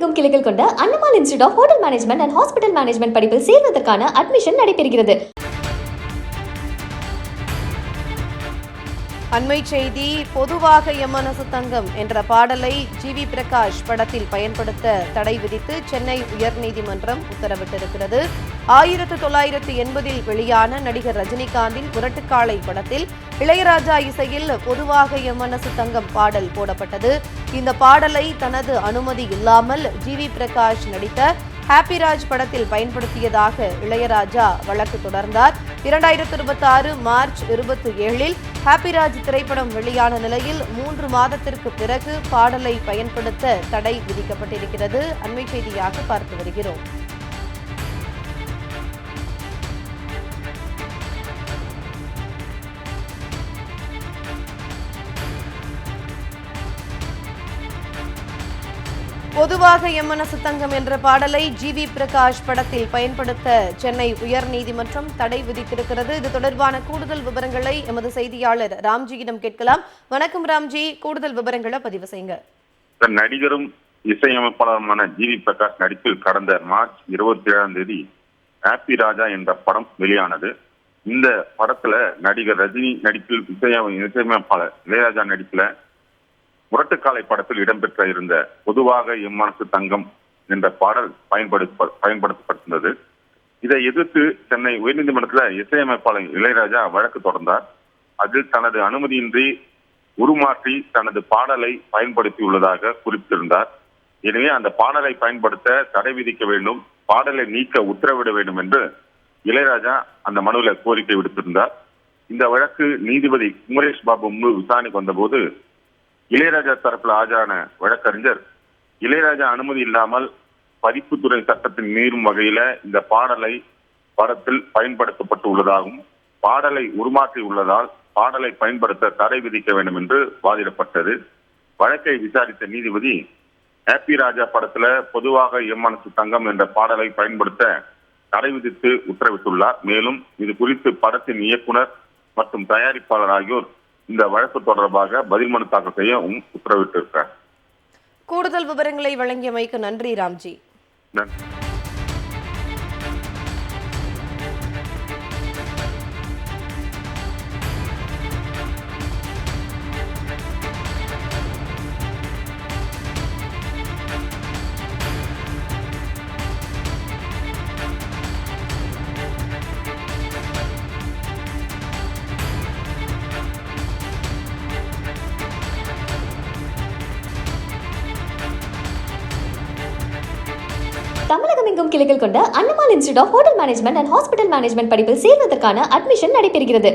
தமிழகமெங்கும் கிளைகள் கொண்ட Annamal institute of hotel management and hospital management படிப்பில் சேர்வதற்கான அட்மிஷன் நடைபெறுகிறது. அண்மை செய்தி. பொதுவாக எம் மனசு தங்கம் என்ற பாடலை ஜிவி பிரகாஷ் படத்தில் பயன்படுத்த தடை விதித்து சென்னை உயர்நீதிமன்றம் உத்தரவிட்டிருக்கிறது. 1980 வெளியான நடிகர் ரஜினிகாந்தின் முரட்டுக்காளை படத்தில் இளையராஜா இசையில் பொதுவாக எம் மனசு தங்கம் பாடல் போடப்பட்டது. இந்த பாடலை தனது அனுமதி இல்லாமல் ஜிவி பிரகாஷ் நடித்த ஹாப்பிராஜ் படத்தில் பயன்படுத்தியதாக இளையராஜா வழக்கு தொடர்ந்தார். 2026 மார்ச் 27 ஹாப்பிராஜ் திரைப்படம் வெளியான நிலையில் 3 மாதத்திற்கு பிறகு பாடலை பயன்படுத்த தடை விதிக்கப்பட்டிருக்கிறது. அண்மை செய்தியாக பார்த்து வருகிறோம். பொதுவாக எம் மனசு தங்கம் என்ற பாடலை ஜிவி பிரகாஷ் படத்தில் பயன்படுத்த சென்னை உயர்நீதிமன்றம் தடை விதித்திருக்கிறது. இது தொடர்பான கூடுதல் விவரங்களை எமது செய்தியாளர் ராம்ஜியிடம் கேட்கலாம். வணக்கம் ராம்ஜி, கூடுதல் விவரங்களை பதிவு செய்யுங்க. நடிகரும் இசையமைப்பாளருமான ஜிவி பிரகாஷ் நடிப்பில் கடந்த மார்ச் 27 ஹாப்பி ராஜா என்ற படம் வெளியானது. இந்த படத்துல நடிகர் ரஜினி நடிப்பில் இசையமைப்பாளர் இளையராஜா நடிப்புல முரட்டுக்காலை படத்தில் இடம்பெற்ற இருந்த பொதுவாக எம் மனசு தங்கம் என்ற பாடல் பயன்படுத்தப்பட்டிருந்தது. இதை எதிர்த்து சென்னை உயர்நீதிமன்றத்தில் இசையமைப்பாளர் இளையராஜா வழக்கு தொடர்ந்தார். அதில் தனது அனுமதியின்றி உருமாற்றி தனது பாடலை பயன்படுத்தியுள்ளதாக குறிப்பிட்டிருந்தார். எனவே அந்த பாடலை பயன்படுத்த தடை விதிக்க வேண்டும், பாடலை நீக்க உத்தரவிட வேண்டும் என்று இளையராஜா அந்த மனுவில் கோரிக்கை விடுத்திருந்தார். இந்த வழக்கு நீதிபதி குமரேஷ் பாபு முன்பு விசாரணைக்கு வந்தபோது இளையராஜா தரப்பில் ஆஜரான வழக்கறிஞர் இளையராஜா அனுமதி இல்லாமல் பதிப்புத்துறை சட்டத்தின் மீறும் வகையில இந்த பாடலை படத்தில் பயன்படுத்தப்பட்டு உள்ளதாகவும் பாடலை உருமாற்றி உள்ளதால் பாடலை பயன்படுத்த தடை விதிக்க வேண்டும் என்று வாதிடப்பட்டது. வழக்கை விசாரித்த நீதிபதி ஹாப்பி ராஜா படத்துல பொதுவாக எம் மனசு தங்கம் என்ற பாடலை பயன்படுத்த தடை விதித்து உத்தரவிட்டுள்ளார். மேலும் இது குறித்து படத்தின் இயக்குனர் மற்றும் தயாரிப்பாளர் ஆகியோர் இந்த வழக்கு தொடர்பாக பதில் மனு தாக்கல் செய்ய உத்தரவிட்டிருக்கிறார். கூடுதல் விவரங்களை வழங்கியமைக்கு நன்றி ராம்ஜி. நன்றி. தமிழகமெங்கும் கிளைகள் கொண்ட Annamal institute of hotel management and hospital management படிப்பில் சேர்வதற்கான அட்மிஷன் நடைபெறுகிறது.